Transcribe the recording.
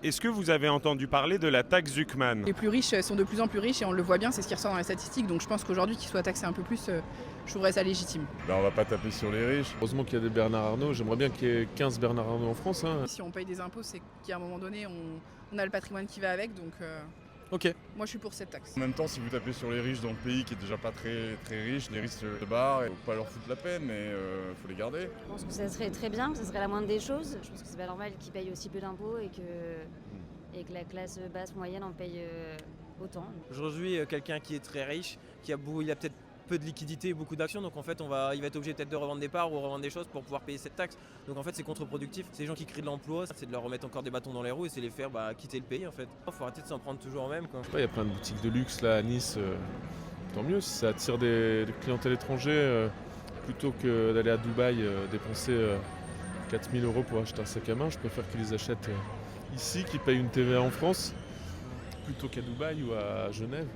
Est-ce que vous avez entendu parler de la taxe Zuckman? Les plus riches sont de plus en plus riches et on le voit bien, c'est ce qui ressort dans les statistiques. Donc je pense qu'aujourd'hui qu'ils soient taxés un peu plus, je trouverais ça légitime. Ben, on va pas taper sur les riches. Heureusement qu'il y a des Bernard Arnault. J'aimerais bien qu'il y ait 15 Bernard Arnault en France. Si on paye des impôts, c'est qu'à un moment donné, on a le patrimoine qui va avec. Donc Ok. moi je suis pour cette taxe. En même temps, si vous tapez sur les riches dans le pays qui est déjà pas très, très riche, les riches se barrent, il faut pas leur foutre la peine, mais faut les garder. Je pense que ça serait très bien, ça serait la moindre des choses. Je pense que c'est pas normal qu'ils payent aussi peu d'impôts et que la classe basse moyenne en paye autant. Aujourd'hui, quelqu'un qui est très riche, il a peut-être peu de liquidité et beaucoup d'actions, donc en fait il va être obligé peut-être de revendre des parts ou revendre des choses pour pouvoir payer cette taxe. Donc en fait c'est contre-productif. Ces gens qui créent de l'emploi, c'est de leur remettre encore des bâtons dans les roues et c'est les faire quitter le pays en fait. Il faut arrêter de s'en prendre toujours au même quoi. Il y a plein de boutiques de luxe là à Nice. Tant mieux si ça attire des clientèles étrangères plutôt que d'aller à Dubaï dépenser 4000 € pour acheter un sac à main. Je préfère qu'ils les achètent ici, qu'ils payent une TVA en France plutôt qu'à Dubaï ou à Genève.